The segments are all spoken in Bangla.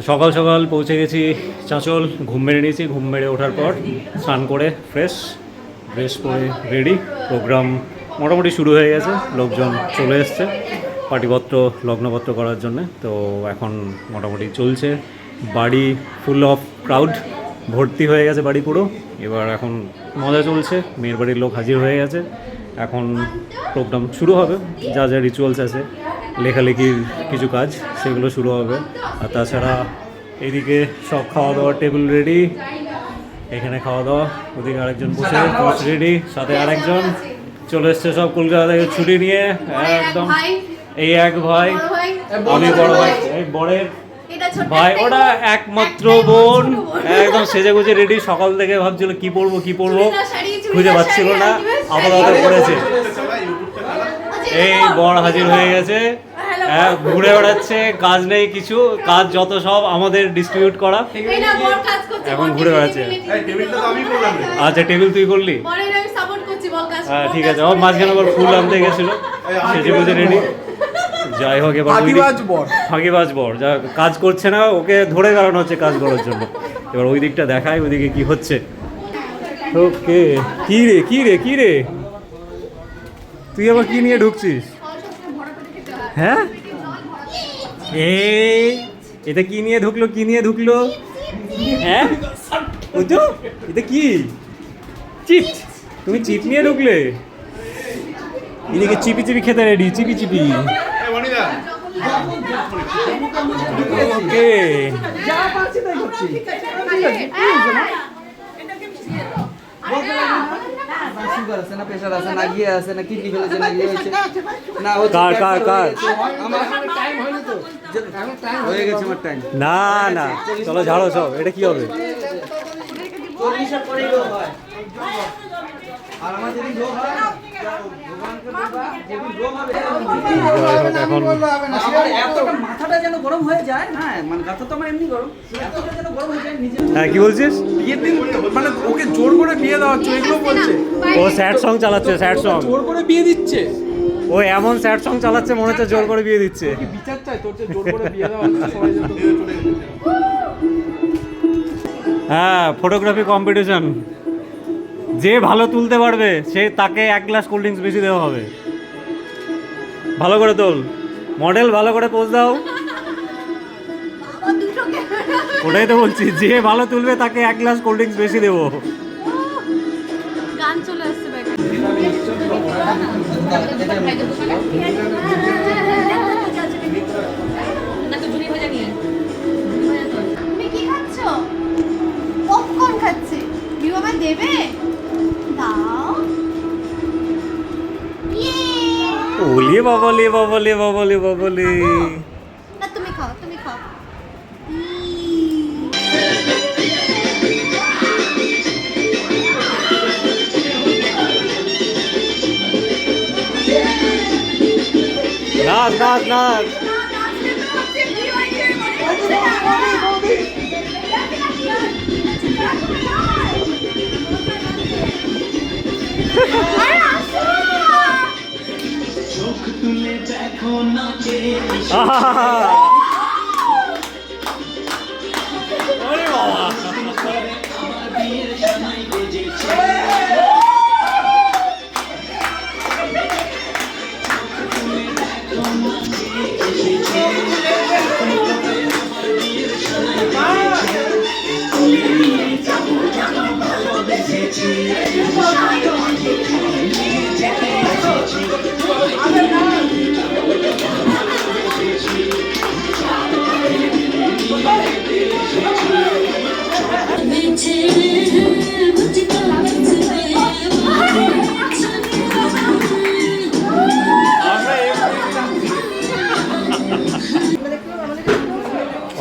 সকাল সকাল পৌঁছে গেছি চাঁচল। ঘুম মেরে নিয়েছি, ঘুম মেরে ওঠার পর স্নান করে ফ্রেশ ড্রেস পরে রেডি। প্রোগ্রাম মোটামুটি শুরু হয়ে গেছে, লোকজন চলে এসছে পাটিপত্র লগ্নপত্র করার জন্যে। তো এখন মোটামুটি চলছে, বাড়ি ফুল অফ ক্রাউড, ভর্তি হয়ে গেছে বাড়ি পুরো। এবার এখন মজা চলছে, মেয়ের বাড়ির লোক হাজির হয়ে গেছে। এখন প্রোগ্রাম শুরু হবে, যা যা রিচুয়ালস আছে, লেখালেখির কিছু কাজ সেগুলো শুরু হবে। আর তাছাড়া এইদিকে সব খাওয়া দাওয়ার টেবিল রেডি, এখানে খাওয়া দাওয়া, ওদিকে আরেকজন বসে রেডি, সাথে আরেকজন চলে এসছে সব কলকাতা থেকে ছুটি নিয়ে একদম। এই এক ভাই, আমি বড় ভাই, এই বড়ের ভাই, ওটা একমাত্র বোন, একদম সেজে গুজে রেডি। সকাল থেকে ভাবছিল কি পরবো কি পরবো, খুঁজে পাচ্ছিল না, আপাতত পড়েছে। এই বর হাজির হয়ে গেছে, ঘুরে বেড়াচ্ছে, কাজ নেই কিছু, কাজ যত সব আমাদের ডিস্ট্রিবিউট করা, এখন ঘুরে বেড়াচ্ছে। আচ্ছা টেবিল তুই করলি? হ্যাঁ ঠিক আছে। আমার মাঝখানে আবার ফুল আনতে গেছিল, সেজে বুঝে রেডি। যাই হোক, এবার ফাঁকিবাজ বর যা কাজ করছে না, ওকে ধরে দাঁড়ানো হচ্ছে কাজ করার জন্য। এবার ওই দিকটা দেখায়, ওইদিকে কি হচ্ছে। ওকে, কি রে কি রে কি রে, তুই আবার কি নিয়ে ঢুকছিস? হ্যাঁ, এটা কি নিয়ে ঢুকলো, কি নিয়ে ঢুকলো? হ্যাঁ বুঝছো, এটা কি চিট? তুমি চিট নিয়ে ঢুকলে? এদিকে চিপি চিপি খেতে রেডি, চিপি চিপি। ওকে, না না চলো ঝাড়ো সব। এটা কি হবে? হ্যাঁ কি বলছিস? মানে ওকে জোর করে বিয়ে দেওয়া হচ্ছে, এগুলো বলছে। ও স্যাড সং চালাচ্ছে, স্যাড সং জোর করে বিয়ে দিচ্ছে। ও এমন স্যাড সং চালাচ্ছে, মনে হচ্ছে জোর করে বিয়ে দিচ্ছে। বিচার চাই তোর, জোর করে বিয়ে দেওয়া হচ্ছে, সবাই যেন চলে যেতে। হ্যাঁ, ফটোগ্রাফি কম্পিটিশন, যে ভালো তুলতে পারবে সে, তাকে 1 গ্লাস কোল্ড ড্রিঙ্কস বেশি দেওয়া হবে। ভালো করে তোল, মডেল ভালো করে পোজ দাও। ওটাই তো বলছি, যে ভালো তুলবে তাকে 1 গ্লাস কোল্ড ড্রিঙ্কস বেশি দেবো। গান চলে আসছে ব্যাগে। তুমি কি খাচ্ছ? পপকর্ন খাচ্ছে। বিউ আমায় দেবে? দাও। ওলে বাবালে বাবালে বাবালে বাবালে। না তুমি খাও, তুমি খাও। নাচ নাচ নাচ। ওরে বাবা,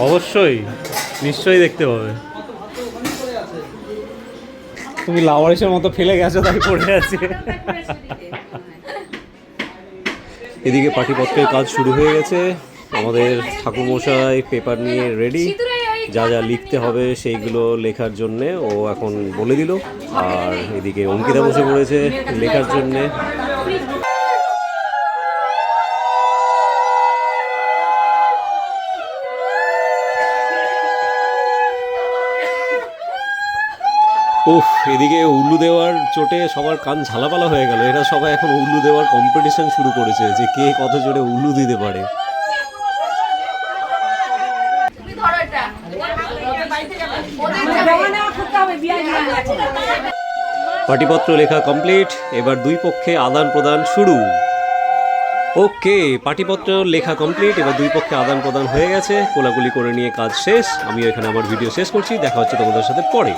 অবশ্যই নিশ্চয়ই দেখতে পাবে। তুমি লাওয়ারিসের মতো ফেলে গেছো, তাই পড়ে আছে। এদিকে পাটিপত্রের কাজ শুরু হয়ে গেছে, আমাদের ঠাকুরমশাই পেপার নিয়ে রেডি, যা যা লিখতে হবে সেইগুলো লেখার জন্যে ও এখন বলে দিল। আর এদিকে অঙ্কিতা বসে পড়েছে লেখার জন্যে। উফ, এদিকে উল্লু দেওয়ার চোটে সবার কান ঝালাপালা হয়ে গেল। এরা সবাই এখন উল্লু দেওয়ার কম্পিটিশন শুরু করেছে যে কে কত জোরে উল্লু দিতে পারে। পাটিপত্র লেখা কমপ্লিট, এবার দুই পক্ষে আদান প্রদান শুরু। ওকে, পাটিপত্র লেখা কমপ্লিট, এবার দুই পক্ষে আদান প্রদান হয়ে গেছে, কোলাকুলি করে নিয়ে কাজ শেষ। আমিও এখানে আমার ভিডিও শেষ করছি, দেখা হচ্ছে তোমাদের সাথে পরে।